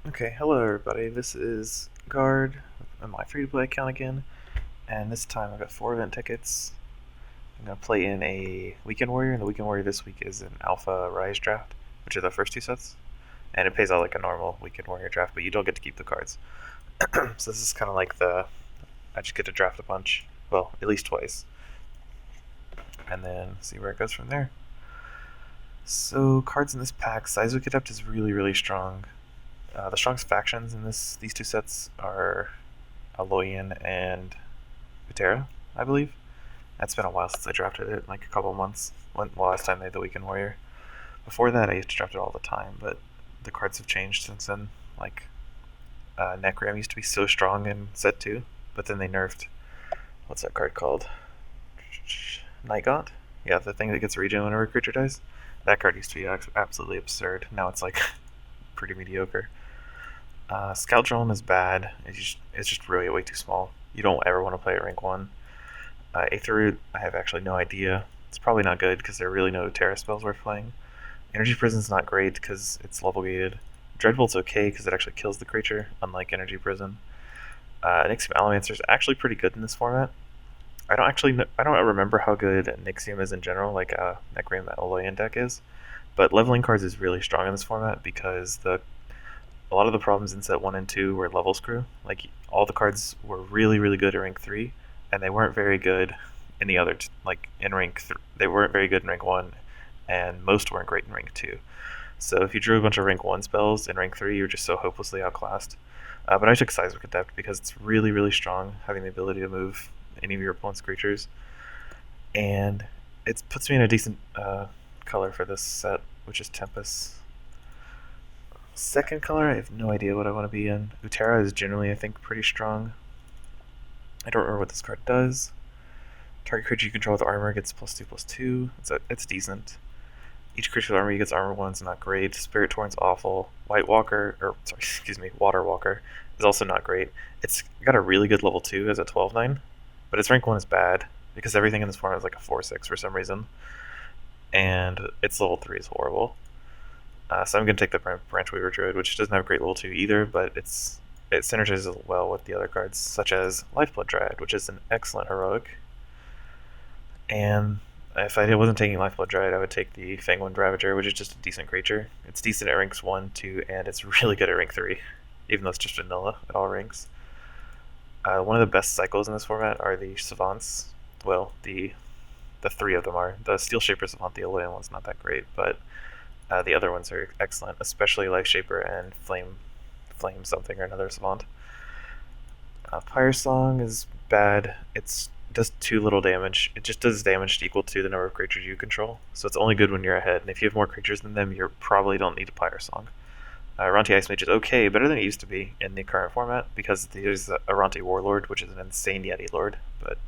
Okay, hello everybody. This is Guard on my free-to-play account again, and this time I've got 4 event tickets. I'm gonna play in a Weekend Warrior, and the Weekend Warrior this week is an Alpha Rise draft, which are the first 2 sets, and it pays out like a normal Weekend Warrior draft, but you don't get to keep the cards. So this is kind of like I just get to draft a bunch, well, at least twice, and then see where it goes from there. So cards in this pack, Seismic Adept is really strong. The strongest factions in these 2 sets are Aloyan and Butera, I believe. It's been a while since I drafted it, like a couple months. Last time they had the Weekend Warrior. Before that, I used to draft it all the time, but the cards have changed since then. Like, Necram used to be so strong in set 2, but then they nerfed. What's that card called? Night Gaunt? Yeah, the thing that gets regen whenever a creature dies. That card used to be absolutely absurd. Now it's like pretty mediocre. Scout Drone is bad. It's just really way too small. You don't ever want to play at rank 1. Aether Root, I have actually no idea. It's probably not good because there are really no Terra spells worth playing. Energy Prison's not great because it's level gated. Dreadbolt's okay because it actually kills the creature, unlike Energy Prison. Nixium Allomancer is actually pretty good in this format. I don't remember how good Nixium is in general, like Necram Aloyan deck is, but leveling cards is really strong in this format because a lot of the problems in set 1 and 2 were level screw. Like, all the cards were really good at rank 3, and they weren't very good in the other, like, in rank 3. They weren't very good in rank 1, and most weren't great in rank 2. So if you drew a bunch of rank 1 spells in rank 3, you're just so hopelessly outclassed. But I took Seismic Adept because it's really strong, having the ability to move any of your opponent's creatures. And it puts me in a decent color for this set, which is Tempest. Second color, I have no idea what I want to be in. Utera is generally, I think, pretty strong. I don't remember what this card does. Target creature you control with armor gets +2/+2. It's decent. Each creature with armor you gets armor 1 is not great. Spirit Torrent's awful. Water Walker is also not great. It's got a really good level 2 as a 12/9, but its rank 1 is bad because everything in this format is like a 4/6 for some reason, and its level 3 is horrible. So I'm going to take the Branchweaver Druid, which doesn't have a great level 2 either, but it synergizes well with the other cards, such as Lifeblood Dryad, which is an excellent heroic. And if I wasn't taking Lifeblood Dryad, I would take the Fangwind Ravager, which is just a decent creature. It's decent at ranks 1, 2, and it's really good at rank 3, even though it's just vanilla at all ranks. One of the best cycles in this format are the Savants. Well, the 3 of them are. The Steel Shaper Savant, the Alolan one's not that great, but the other ones are excellent, especially Life Shaper and Flame something or another Savant. Fire Song is bad. It does too little damage. It just does damage equal to the number of creatures you control, so it's only good when you're ahead, and if you have more creatures than them, you probably don't need a Fire Song. Aronti Ice Mage is okay, better than it used to be in the current format, because there's Aronti Warlord, which is an insane Yeti Lord, but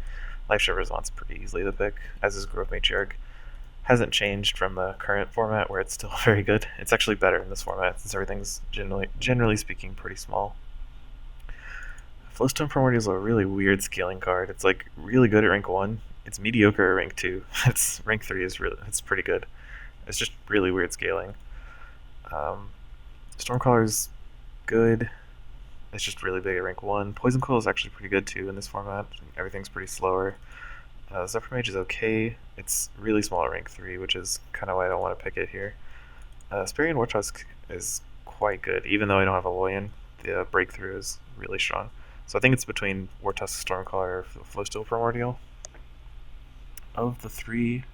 Life Shaper Savant's pretty easily the pick, as is Grove Matriarch. Hasn't changed from the current format where it's still very good. It's actually better in this format since everything's generally speaking pretty small. Flowstone Primordial is a really weird scaling card. It's like really good at rank 1. It's mediocre at rank 2. It's rank 3 it's pretty good. It's just really weird scaling. Stormcaller is good. It's just really big at rank 1. Poison Coil is actually pretty good too in this format. Everything's pretty slower. Zephyr Mage is okay. It's really small at rank 3, which is kind of why I don't want to pick it here. Spirion Wartusk is quite good, even though I don't have a Loyan. The breakthrough is really strong. So I think it's between Wartusk, Stormcaller, or Flowsteel Primordial. Of the 3,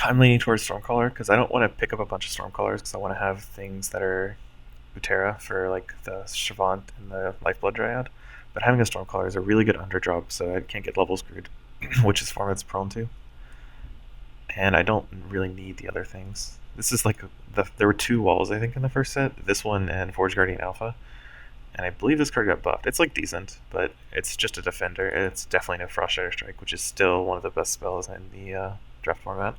I'm leaning towards Stormcaller because I don't want to pick up a bunch of Stormcallers because I want to have things that are Butera for like the Shavant and the Lifeblood Dryad. But having a Stormcaller is a really good underdrop, so I can't get level screwed, which is format's prone to. And I don't really need the other things. This is like there were 2 walls I think in the first set. This one and Forge Guardian Alpha, and I believe this card got buffed. It's like decent, but it's just a defender. And it's definitely no Frost Shatter Strike, which is still one of the best spells in the draft format.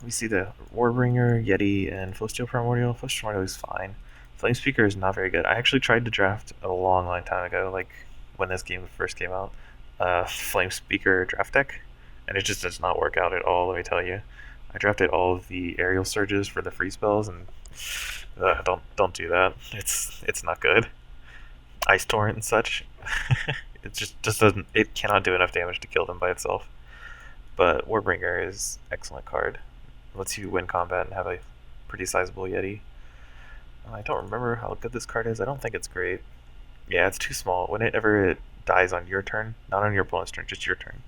We see the Warbringer, Yeti, and Flowsteel Primordial. Flowsteel Primordial is fine. Flame Speaker is not very good. I actually tried to draft a long time ago, like when this game first came out, Flame Speaker draft deck, and it just does not work out at all, let me tell you. I drafted all of the aerial surges for the free spells, and don't do that. It's not good. Ice torrent and such. It just doesn't. It cannot do enough damage to kill them by itself. But Warbringer is an excellent card. It lets you win combat and have a pretty sizable Yeti. I don't remember how good this card is. I don't think it's great. Yeah, it's too small. Whenever it dies on your turn, not on your opponent's turn, just your turn,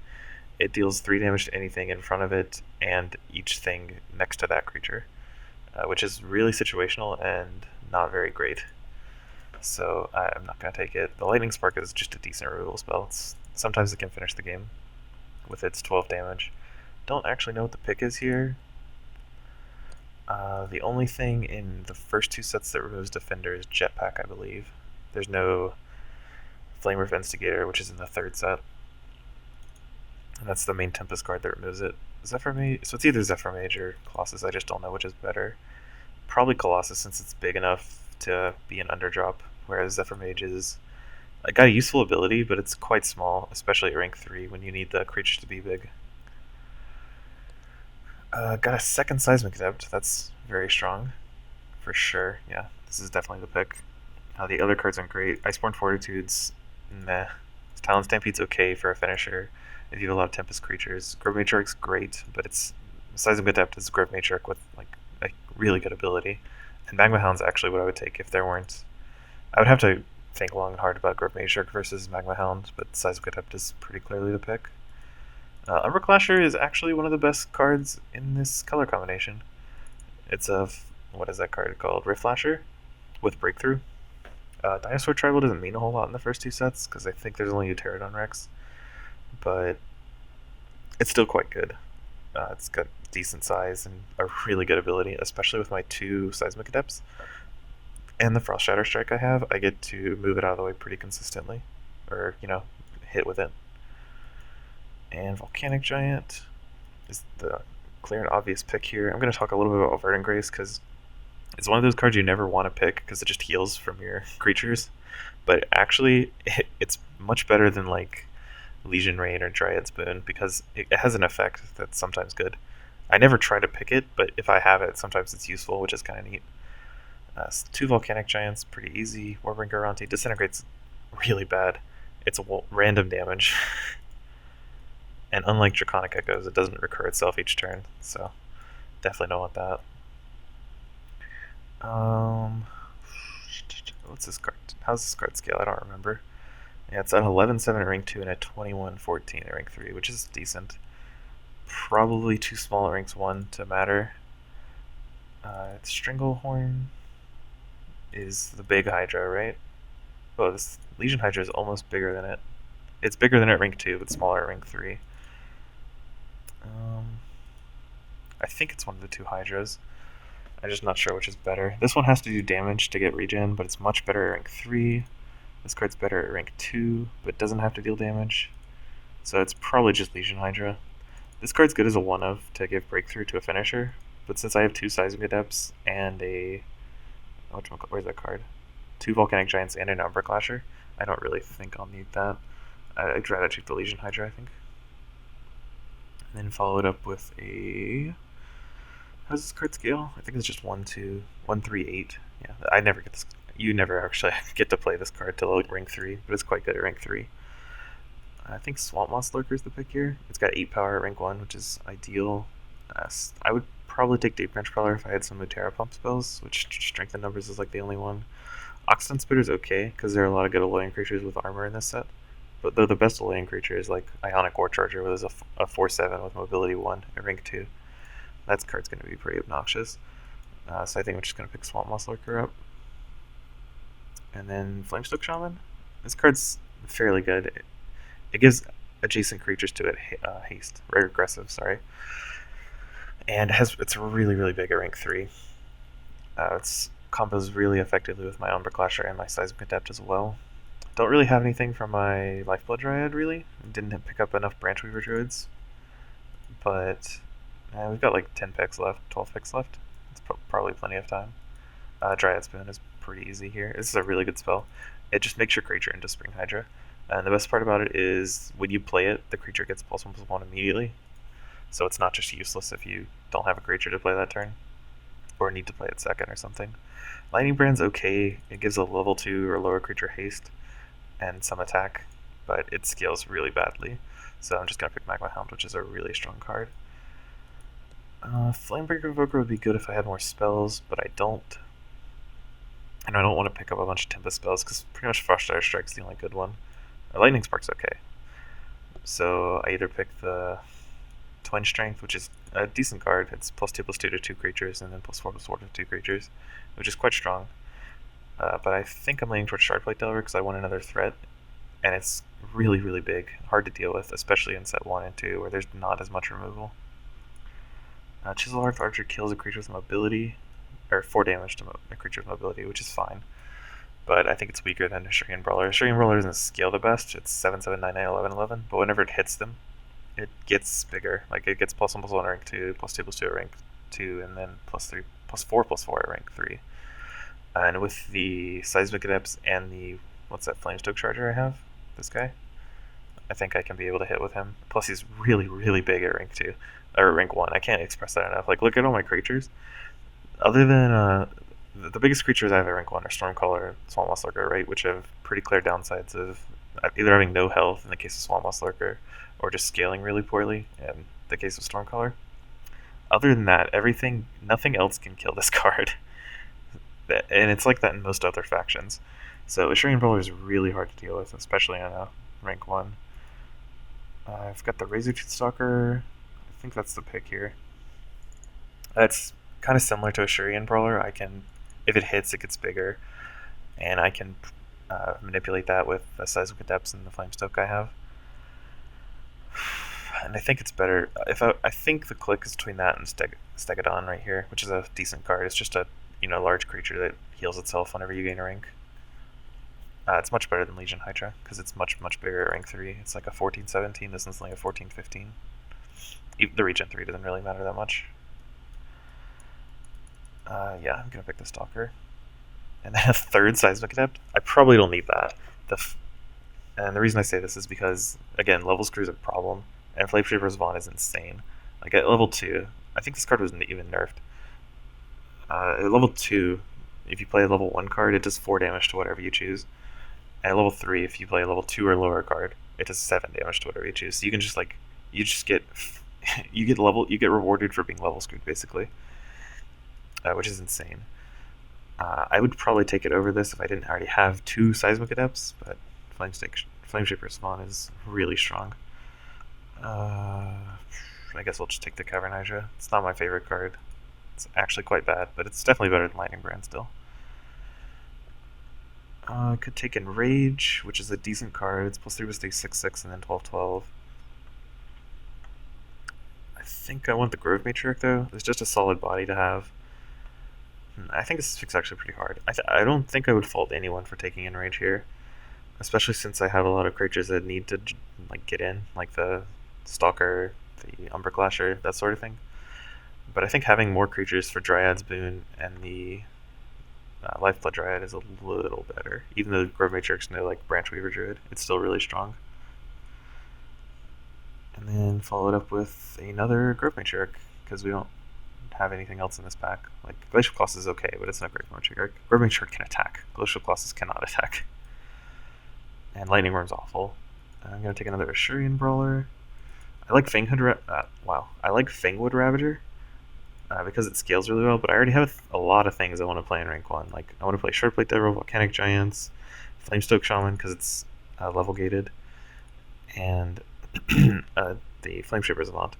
it deals 3 damage to anything in front of it and each thing next to that creature, which is really situational and not very great. So I'm not going to take it. The Lightning Spark is just a decent removal spell. Sometimes it can finish the game with its 12 damage. Don't actually know what the pick is here. The only thing in the first 2 sets that removes Defender is Jetpack, I believe. There's no Flamer Instigator, which is in the 3rd set. And that's the main Tempest card that removes it. Zephyr Mage, so it's either Zephyr Mage or Colossus, I just don't know which is better. Probably Colossus since it's big enough to be an underdrop, whereas Zephyr Mage is got a useful ability, but it's quite small, especially at rank 3 when you need the creatures to be big. Got a second Seismic Adept, that's very strong, for sure, yeah, this is definitely the pick. The other cards aren't great. Iceborne Fortitude's meh. Talon Stampede's okay for a finisher if you have a lot of Tempest creatures. Grove Matriarch's great, but it's Seismic Adept is Grove Matriarch with like a really good ability. And Magma Hound's actually what I would take if there weren't. I would have to think long and hard about Grove Matriarch versus Magma Hound, but Seismic Adept is pretty clearly the pick. Umber Clasher is actually one of the best cards in this color combination. It's what is that card called? Rift Flasher with Breakthrough. Dinosaur Tribal doesn't mean a whole lot in the first 2 sets because I think there's only a Pterodon Rex, but it's still quite good. It's got decent size and a really good ability, especially with my 2 Seismic Adepts. And the Frost Shatter Strike I have, I get to move it out of the way pretty consistently, or, hit with it. And Volcanic Giant is the clear and obvious pick here. I'm going to talk a little bit about Verdant Grace because it's one of those cards you never want to pick because it just heals from your creatures. But actually, it's much better than like Legion Rain or Dryad's Boon because it has an effect that's sometimes good. I never try to pick it, but if I have it, sometimes it's useful, which is kind of neat. 2 Volcanic Giants, pretty easy. Warbringer Aranti disintegrates really bad. It's random damage. And unlike Draconic Echoes, it doesn't recur itself each turn, so definitely don't want that. What's this card? How's this card scale? I don't remember. Yeah, it's at 11-7 at rank 2 and at 21-14 at rank 3, which is decent. Probably too small at ranks 1 to matter. Stranglehorn is the big Hydra, right? Oh, this Legion Hydra is almost bigger than it. It's bigger than at rank 2, but smaller at rank 3. I think it's one of the 2 Hydras. I'm just not sure which is better. This one has to do damage to get regen, but it's much better at rank 3. This card's better at rank 2, but doesn't have to deal damage. So it's probably just Legion Hydra. This card's good as a 1-of to give Breakthrough to a finisher, but since I have 2 Seismic Adepts and a... where's that card? 2 Volcanic Giants and an Umber Clasher, I don't really think I'll need that. I'd rather take the Legion Hydra, I think. And then follow it up with a... How does this card scale? I think it's just 1, 2, 1, 3, 8. Yeah, I never get this. You never actually get to play this card till rank 3, but it's quite good at rank 3. I think Swamp Moss Lurker is the pick here. It's got 8 power at rank 1, which is ideal. I would probably take Deep Branch Prowler if I had some Mutera Pump spells, which Strength in Numbers is like the only one. Oxton Spitter is okay, because there are a lot of good Alolan creatures with armor in this set. But the best Alolan creature is like Ionic War Charger, which is a 4/7 with Mobility 1 at rank 2. That card's going to be pretty obnoxious. So I think I'm just going to pick Swamp Moss Lurker up. And then Flamestoke Shaman. This card's fairly good. It gives adjacent creatures to it haste. Aggressive, sorry. And it's really, really big at rank 3. It's combos really effectively with my Umber Clasher and my Seismic Adept as well. Don't really have anything from my Lifeblood Dryad, really. Didn't pick up enough Branch Weaver Druids. But we've got like 10 picks left, 12 picks left. It's probably plenty of time. Dryad Spoon is pretty easy here. This is a really good spell. It just makes your creature into Spring Hydra. And the best part about it is when you play it, the creature gets +1/+1 immediately. so it's not just useless if you don't have a creature to play that turn, or need to play it second or something. Lightning Brand's okay. It gives a level 2 or lower creature haste and some attack, but it scales really badly. So I'm just going to pick Magma Hound, which is a really strong card. Flamebreaker Evoker would be good if I had more spells, but I don't. And I don't want to pick up a bunch of Tempest spells, because pretty much Frostfire Strike's the only good one. Lightning Spark's okay. So I either pick the Twin Strength, which is a decent card. It's +2/+2 to 2 creatures, and then +4/+4 to 2 creatures, which is quite strong. But I think I'm leaning towards Shardplate Delver because I want another threat, and it's really, really big, hard to deal with, especially in set 1 and 2, where there's not as much removal. Chiselhearth Archer kills a creature with mobility, or 4 damage to a creature with mobility, which is fine. But I think it's weaker than Shuriken Brawler. Shuriken Brawler doesn't scale the best. It's 7/7, 9/9, 11/11, but whenever it hits them, it gets bigger. Like it gets +1/+1 at rank 2, +2/+2 at rank 2, and then +3, +4/+4 at rank 3. And with the Seismic Adepts and the, what's that, Flamestoke Charger I have? This guy? I think I can be able to hit with him. Plus he's really, really big at rank 2. Or rank 1. I can't express that enough. Like, look at all my creatures. Other than, the biggest creatures I have at rank 1 are Stormcaller, Swamp Moss Lurker, right? Which have pretty clear downsides of either having no health in the case of Swamp Moss Lurker, or just scaling really poorly in the case of Stormcaller. Other than that, nothing else can kill this card. And it's like that in most other factions. So Shuriken Brawler is really hard to deal with, especially on a rank 1. I've got the Razortooth Stalker. I think that's the pick here. It's kind of similar to a Shuriken Brawler. If it hits, it gets bigger, and I can manipulate that with the Seismic Adepts and the Flamestoke I have. And I think it's better I think the click is between that and Stegodon right here, which is a decent card. It's just a large creature that heals itself whenever you gain a rank. It's much better than Legion Hydra because it's much bigger at rank 3. It's like a 14/17. This one's like a 14/15. The Regen 3 doesn't really matter that much. Yeah, I'm gonna pick the Stalker. And then a third Seismic Adept. I probably don't need that. And the reason I say this is because, again, level screw is a problem, and Flameshaper's Vaughn is insane. Like at level 2, I think this card wasn't even nerfed. At level 2, if you play a level 1 card, it does 4 damage to whatever you choose. And at level 3, if you play a level 2 or lower card, it does 7 damage to whatever you choose. So you can just you get rewarded for being level screwed, basically, which is insane. I would probably take it over this if I didn't already have 2 Seismic Adepts, but Flameshaper's Spawn is really strong. I guess I'll just take the Cavern Hydra. It's not my favorite card. It's actually quite bad, but it's definitely better than Lightning Brand still. I could take Enrage, which is a decent card. It's +3/+3, 6/6, and then 12/12. I think I want the Grove Matriarch, though. It's just a solid body to have. I think this is actually pretty hard. I don't think I would fault anyone for taking Enrage here, especially since I have a lot of creatures that need to get in, like the Stalker, the Umbra Clasher, that sort of thing. But I think having more creatures for Dryad's Boon and the Lifeblood Dryad is a little better. Even though Grove Matriarch's no Branchweaver Druid, it's still really strong. And then follow it up with another Grove Matriarch, because we don't have anything else in this pack. Like, Glacial Colossus is okay, but it's not Grove Matriarch. Grove Matriarch can attack. Glacial Colossus cannot attack. And Lightning Worm's awful. I'm going to take another Ashurian Brawler. I like I like Fangwood Ravager. Because it scales really well, but I already have a lot of things I want to play in rank 1. Like, I want to play Shardplate Delver, Volcanic Giants, Flamestoke Shaman, because it's level gated, and the Flameshaper's Avant.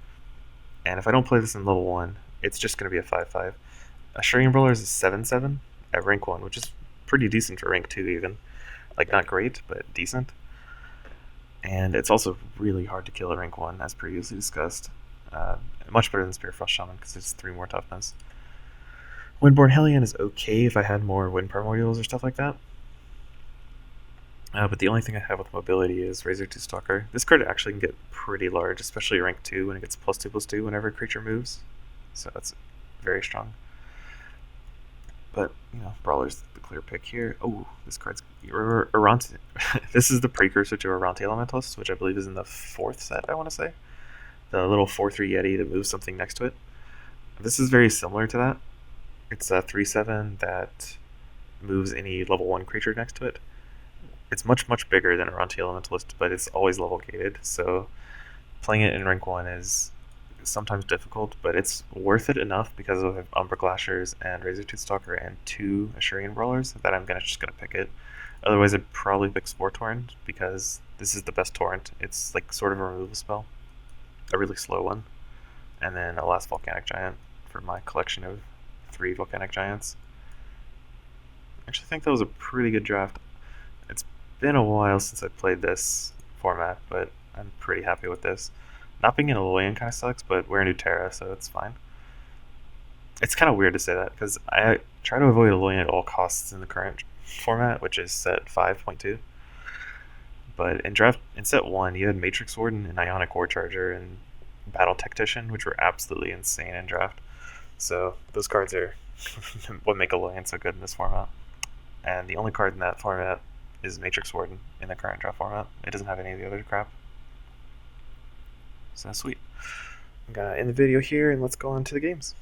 And if I don't play this in level 1, it's just going to be a 5/5. Shuriken Brawler is a 7/7 at rank 1, which is pretty decent for rank 2 even. Like, not great, but decent. And it's also really hard to kill at rank 1, as previously discussed. Much better than Spirit Frost Shaman because it's 3 more toughness. Windborn Hellion is okay if I had more Wind Primordials or stuff like that. But the only thing I have with mobility is Razortooth Stalker. This card actually can get pretty large, especially rank 2 when it gets +2/+2 whenever a creature moves. So that's very strong. But, Brawler's the clear pick here. Oh, this card's This is the precursor to Arante Elementalist, which I believe is in the 4th set, I want to say. the little 4/3 Yeti that moves something next to it. This is very similar to that. It's a 3/7 that moves any level 1 creature next to it. It's much bigger than a Ronti Elementalist, but it's always level gated, so playing it in rank 1 is sometimes difficult, but it's worth it enough because of Umbra Glashers and Razortooth Stalker and 2 Ashurian Brawlers that I'm just gonna pick it. Otherwise, I'd probably pick Spore Torrent because this is the best Torrent. It's like sort of a removal spell, a really slow one, and then a last Volcanic Giant for my collection of 3 Volcanic Giants. I actually think that was a pretty good draft. It's been a while since I played this format, but I'm pretty happy with this. Not being an Alolan kind of sucks, but we're a new Terra, so it's fine. It's kind of weird to say that because I try to avoid Alolan at all costs in the current format, which is set 5.2. But in set 1, you had Matrix Warden and Ionic War Charger and Battle Tactician, which were absolutely insane in draft. So those cards are what make Alolan so good in this format. And the only card in that format is Matrix Warden in the current draft format. It doesn't have any of the other crap. So that's sweet. I'm gonna end the video here and let's go on to the games.